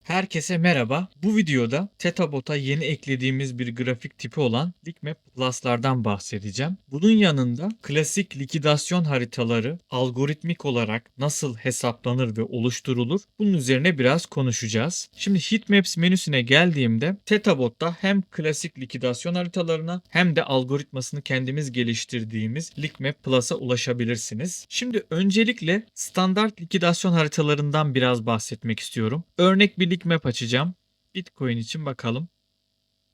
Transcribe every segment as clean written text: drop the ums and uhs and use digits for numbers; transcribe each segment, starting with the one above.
Herkese merhaba. Bu videoda TetaBot'a yeni eklediğimiz bir grafik tipi olan Linkmap Plus'lardan bahsedeceğim. Bunun yanında klasik likidasyon haritaları algoritmik olarak nasıl hesaplanır ve oluşturulur, bunun üzerine biraz konuşacağız. Şimdi Heatmaps menüsüne geldiğimde TetaBot'ta hem klasik likidasyon haritalarına hem de algoritmasını kendimiz geliştirdiğimiz Linkmap Plus'a ulaşabilirsiniz. Şimdi öncelikle standart likidasyon haritalarından biraz bahsetmek istiyorum. Örnek bir Linkmap açacağım. Bitcoin için bakalım.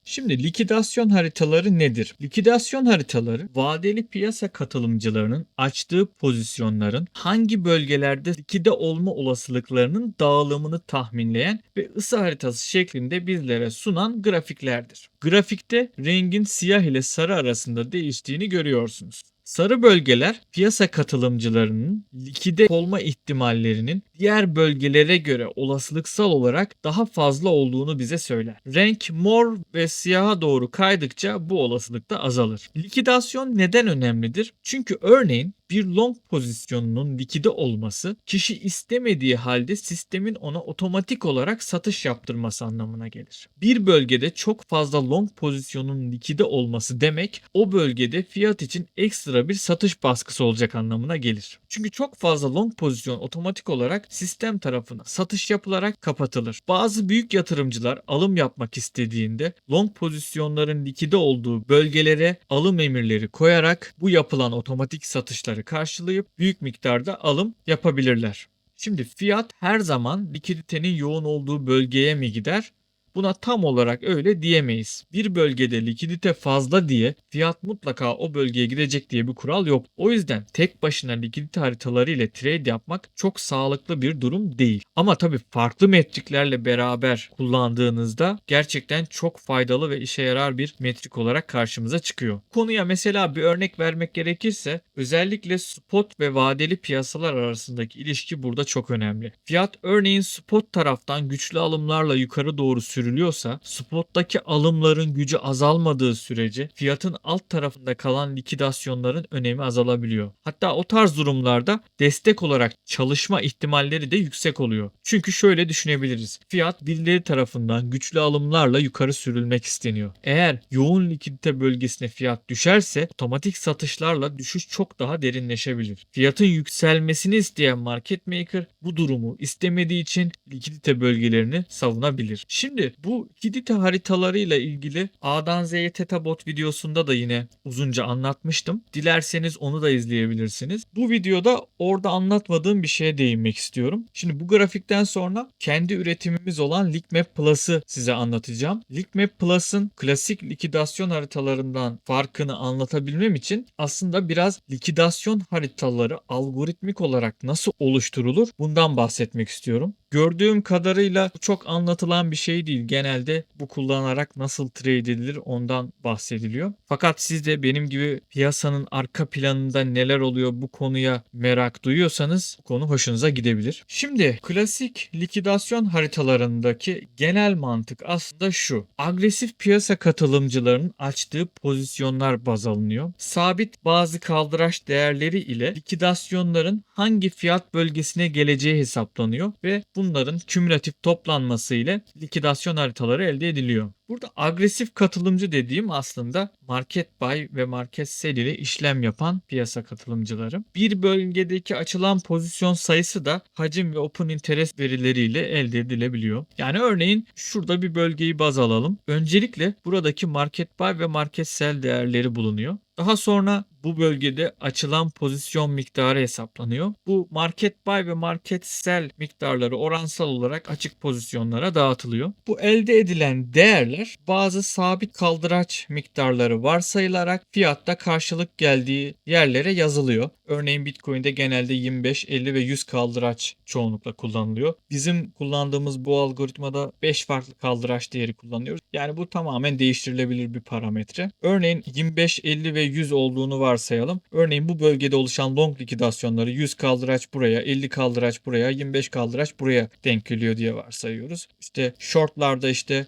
Şimdi likidasyon haritaları nedir? Likidasyon haritaları vadeli piyasa katılımcılarının açtığı pozisyonların hangi bölgelerde likide olma olasılıklarının dağılımını tahminleyen ve ısı haritası şeklinde bizlere sunan grafiklerdir. Grafikte rengin siyah ile sarı arasında değiştiğini görüyorsunuz. Sarı bölgeler piyasa katılımcılarının likide olma ihtimallerinin diğer bölgelere göre olasılıksal olarak daha fazla olduğunu bize söyler. Renk mor ve siyaha doğru kaydıkça bu olasılık da azalır. Likidasyon neden önemlidir? Çünkü örneğin bir long pozisyonunun likide olması kişi istemediği halde sistemin ona otomatik olarak satış yaptırması anlamına gelir. Bir bölgede çok fazla long pozisyonun likide olması demek o bölgede fiyat için ekstra bir satış baskısı olacak anlamına gelir. Çünkü çok fazla long pozisyon otomatik olarak sistem tarafına satış yapılarak kapatılır. Bazı büyük yatırımcılar alım yapmak istediğinde long pozisyonların likide olduğu bölgelere alım emirleri koyarak bu yapılan otomatik satışları karşılayıp büyük miktarda alım yapabilirler. Şimdi fiyat her zaman likiditenin yoğun olduğu bölgeye mi gider? Buna tam olarak öyle diyemeyiz. Bir bölgede likidite fazla diye fiyat mutlaka o bölgeye gidecek diye bir kural yok. O yüzden tek başına likidite haritaları ile trade yapmak çok sağlıklı bir durum değil. Ama tabii farklı metriklerle beraber kullandığınızda gerçekten çok faydalı ve işe yarar bir metrik olarak karşımıza çıkıyor. Konuya mesela bir örnek vermek gerekirse özellikle spot ve vadeli piyasalar arasındaki ilişki burada çok önemli. Fiyat örneğin spot taraftan güçlü alımlarla yukarı doğru sürülüyorsa spottaki alımların gücü azalmadığı sürece fiyatın alt tarafında kalan likidasyonların önemi azalabiliyor. Hatta o tarz durumlarda destek olarak çalışma ihtimalleri de yüksek oluyor. Çünkü şöyle düşünebiliriz. Fiyat birileri tarafından güçlü alımlarla yukarı sürülmek isteniyor. Eğer yoğun likidite bölgesine fiyat düşerse otomatik satışlarla düşüş çok daha derinleşebilir. Fiyatın yükselmesini isteyen market maker bu durumu istemediği için likidite bölgelerini savunabilir. Şimdi bu likidite haritalarıyla ilgili A'dan Z'ye TetaBot videosunda da yine uzunca anlatmıştım. Dilerseniz onu da izleyebilirsiniz. Bu videoda orada anlatmadığım bir şeye değinmek istiyorum. Şimdi bu grafikten sonra kendi üretimimiz olan Linkmap Plus'ı size anlatacağım. Linkmap Plus'ın klasik likidasyon haritalarından farkını anlatabilmem için aslında biraz likidasyon haritaları algoritmik olarak nasıl oluşturulur bundan bahsetmek istiyorum. Gördüğüm kadarıyla bu çok anlatılan bir şey değil. Genelde bu kullanarak nasıl trade edilir ondan bahsediliyor. Fakat siz de benim gibi piyasanın arka planında neler oluyor bu konuya merak duyuyorsanız bu konu hoşunuza gidebilir. Şimdi klasik likidasyon haritalarındaki genel mantık aslında şu. Agresif piyasa katılımcılarının açtığı pozisyonlar baz alınıyor. Sabit bazı kaldıraç değerleri ile likidasyonların hangi fiyat bölgesine geleceği hesaplanıyor ve bunların kümülatif toplanması ile likidasyon haritaları elde ediliyor. Burada agresif katılımcı dediğim aslında market buy ve market sell ile işlem yapan piyasa katılımcıları. Bir bölgedeki açılan pozisyon sayısı da hacim ve open interest verileriyle elde edilebiliyor. Yani örneğin şurada bir bölgeyi baz alalım. Öncelikle buradaki market buy ve market sell değerleri bulunuyor. Daha sonra bu bölgede açılan pozisyon miktarı hesaplanıyor. Bu market buy ve market sell miktarları oransal olarak açık pozisyonlara dağıtılıyor. Bu elde edilen değerler bazı sabit kaldıraç miktarları varsayılarak fiyatta karşılık geldiği yerlere yazılıyor. Örneğin Bitcoin'de genelde 25, 50 ve 100 kaldıraç çoğunlukla kullanılıyor. Bizim kullandığımız bu algoritmada 5 farklı kaldıraç değeri kullanıyoruz. Yani bu tamamen değiştirilebilir bir parametre. Örneğin 25, 50 ve 100 olduğunu varsayalım. Örneğin bu bölgede oluşan long likidasyonları 100 kaldıraç buraya, 50 kaldıraç buraya, 25 kaldıraç buraya denk geliyor diye varsayıyoruz. İşte shortlarda işte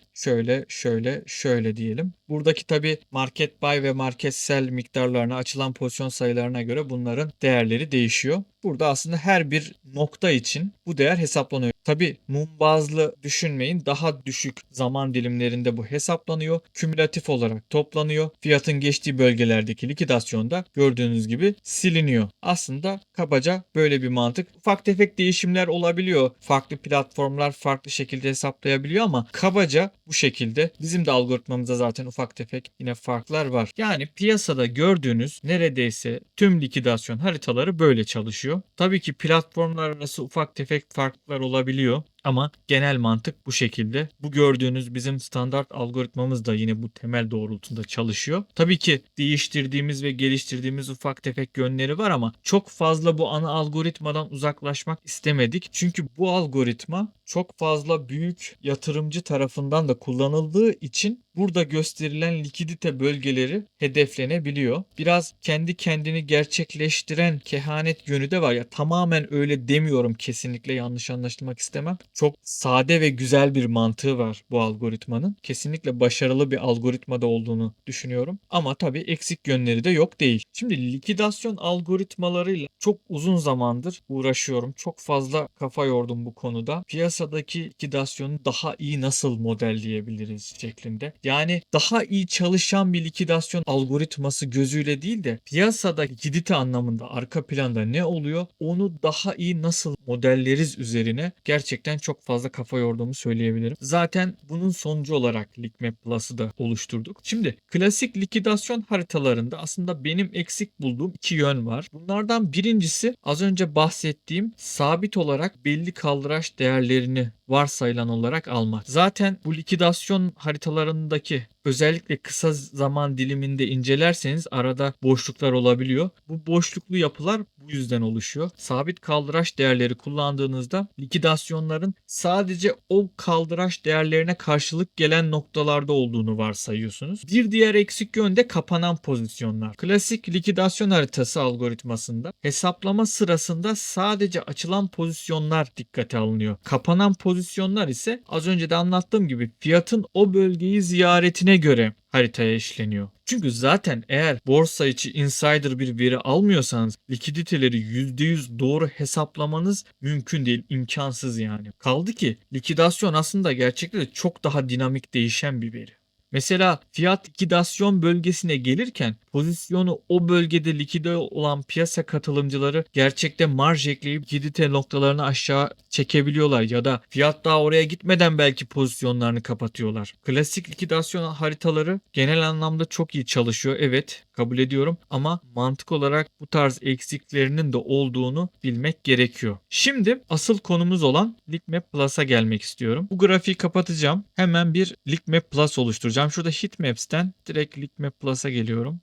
şöyle diyelim. Buradaki tabi market buy ve market sell miktarlarına, açılan pozisyon sayılarına göre bunların değerleri değişiyor. Burada aslında her bir nokta için bu değer hesaplanıyor. Tabii mum bazlı düşünmeyin. Daha düşük zaman dilimlerinde bu hesaplanıyor. Kümülatif olarak toplanıyor. Fiyatın geçtiği bölgelerdeki likidasyonda gördüğünüz gibi siliniyor. Aslında kabaca böyle bir mantık. Ufak tefek değişimler olabiliyor. Farklı platformlar farklı şekilde hesaplayabiliyor ama kabaca bu şekilde. Bizim de algoritmamızda zaten ufak tefek yine farklar var. Yani piyasada gördüğünüz neredeyse tüm likidasyon haritaları böyle çalışıyor. Tabii ki platformlar arası ufak tefek farklar olabiliyor. Ama genel mantık bu şekilde. Bu gördüğünüz bizim standart algoritmamız da yine bu temel doğrultuda çalışıyor. Tabii ki değiştirdiğimiz ve geliştirdiğimiz ufak tefek yönleri var ama çok fazla bu ana algoritmadan uzaklaşmak istemedik. Çünkü bu algoritma çok fazla büyük yatırımcı tarafından da kullanıldığı için burada gösterilen likidite bölgeleri hedeflenebiliyor. Biraz kendi kendini gerçekleştiren kehanet yönü de var ya, tamamen öyle demiyorum, kesinlikle yanlış anlaşılmak istemem. Çok sade ve güzel bir mantığı var bu algoritmanın. Kesinlikle başarılı bir algoritmada olduğunu düşünüyorum. Ama tabii eksik yönleri de yok değil. Şimdi likidasyon algoritmalarıyla çok uzun zamandır uğraşıyorum. Çok fazla kafa yordum bu konuda. Piyasadaki likidasyonu daha iyi nasıl modelleyebiliriz şeklinde. Yani daha iyi çalışan bir likidasyon algoritması gözüyle değil de piyasada likidite anlamında arka planda ne oluyor onu daha iyi nasıl modelleriz üzerine gerçekten çok fazla kafa yorduğumu söyleyebilirim. Zaten bunun sonucu olarak Lickmap Plus'ı da oluşturduk. Şimdi klasik likidasyon haritalarında aslında benim eksik bulduğum iki yön var. Bunlardan birincisi az önce bahsettiğim sabit olarak belli kaldıraç değerlerini varsayılan olarak almak. Zaten bu likidasyon haritalarındaki özellikle kısa zaman diliminde incelerseniz arada boşluklar olabiliyor. Bu boşluklu yapılar bu yüzden oluşuyor. Sabit kaldıraç değerleri kullandığınızda likidasyonların sadece o kaldıraç değerlerine karşılık gelen noktalarda olduğunu varsayıyorsunuz. Bir diğer eksik yön de kapanan pozisyonlar. Klasik likidasyon haritası algoritmasında hesaplama sırasında sadece açılan pozisyonlar dikkate alınıyor. Kapanan pozisyonlar ise az önce de anlattığım gibi fiyatın o bölgeyi ziyaretine göre haritaya işleniyor. Çünkü zaten eğer borsa içi insider bir veri almıyorsanız likiditeleri %100 doğru hesaplamanız mümkün değil, imkansız yani. Kaldı ki likidasyon aslında gerçekten de çok daha dinamik değişen bir veri. Mesela fiyat likidasyon bölgesine gelirken pozisyonu o bölgede likide olan piyasa katılımcıları gerçekten marj ekleyip likidite noktalarını aşağı çekebiliyorlar ya da fiyat daha oraya gitmeden belki pozisyonlarını kapatıyorlar. Klasik likidasyon haritaları genel anlamda çok iyi çalışıyor. Evet, kabul ediyorum ama mantık olarak bu tarz eksiklerinin de olduğunu bilmek gerekiyor. Şimdi asıl konumuz olan Lickmap Plus'a gelmek istiyorum. Bu grafiği kapatacağım. Hemen bir Lickmap Plus oluşturacağım. Şurada Heatmaps'ten direkt Lickmap Plus'a geliyorum.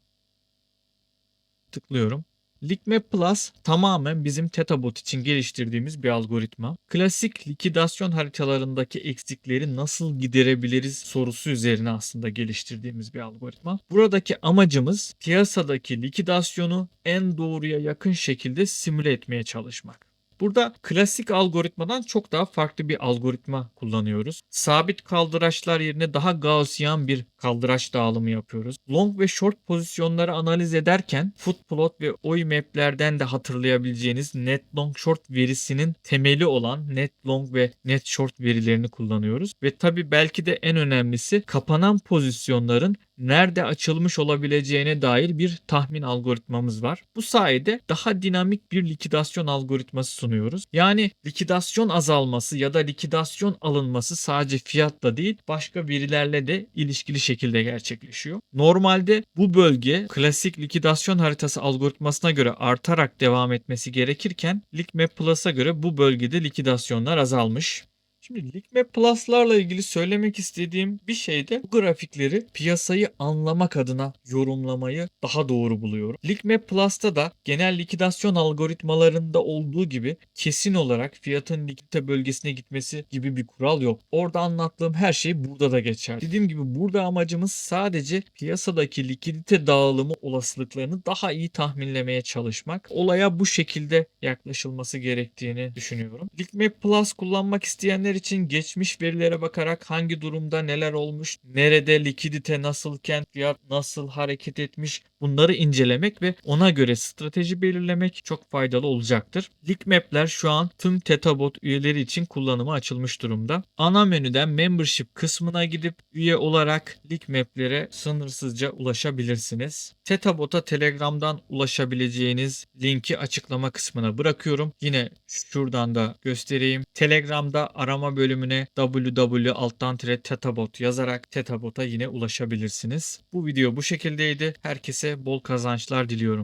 Tıklıyorum. Lickmap Plus tamamen bizim TetaBot için geliştirdiğimiz bir algoritma. Klasik likidasyon haritalarındaki eksikleri nasıl giderebiliriz sorusu üzerine aslında geliştirdiğimiz bir algoritma. Buradaki amacımız piyasadaki likidasyonu en doğruya yakın şekilde simüle etmeye çalışmak. Burada klasik algoritmadan çok daha farklı bir algoritma kullanıyoruz. Sabit kaldıraçlar yerine daha Gaussian bir kaldıraç dağılımı yapıyoruz. Long ve short pozisyonları analiz ederken Footplot ve OIMAP'lerden de hatırlayabileceğiniz net long short verisinin temeli olan net long ve net short verilerini kullanıyoruz. Ve tabi belki de en önemlisi kapanan pozisyonların nerede açılmış olabileceğine dair bir tahmin algoritmamız var. Bu sayede daha dinamik bir likidasyon algoritması sunuyoruz. Yani likidasyon azalması ya da likidasyon alınması sadece fiyatla değil başka verilerle de ilişkili şekilde gerçekleşiyor. Normalde bu bölge klasik likidasyon haritası algoritmasına göre artarak devam etmesi gerekirken Lickmap Plus'a göre bu bölgede likidasyonlar azalmış. Şimdi Lickmap Plus'larla ilgili söylemek istediğim bir şey de bu grafikleri piyasayı anlamak adına yorumlamayı daha doğru buluyorum. Lickmap Plus'ta da genel likidasyon algoritmalarında olduğu gibi kesin olarak fiyatın likidite bölgesine gitmesi gibi bir kural yok. Orada anlattığım her şey burada da geçer. Dediğim gibi burada amacımız sadece piyasadaki likidite dağılımı olasılıklarını daha iyi tahminlemeye çalışmak. Olaya bu şekilde yaklaşılması gerektiğini düşünüyorum. Lickmap Plus kullanmak isteyenler işlemler için geçmiş verilere bakarak hangi durumda neler olmuş, nerede likidite nasılken fiyat nasıl hareket etmiş, bunları incelemek ve ona göre strateji belirlemek çok faydalı olacaktır. Linkmap'ler şu an tüm TetaBot üyeleri için kullanıma açılmış durumda. Ana menüden membership kısmına gidip üye olarak Linkmap'lere sınırsızca ulaşabilirsiniz. TetaBot'a Telegram'dan ulaşabileceğiniz linki açıklama kısmına bırakıyorum. Yine şuradan da göstereyim. Telegram'da arama bölümüne www.tetabot yazarak TetaBot'a yine ulaşabilirsiniz. Bu video bu şekildeydi. Herkese bol kazançlar diliyorum.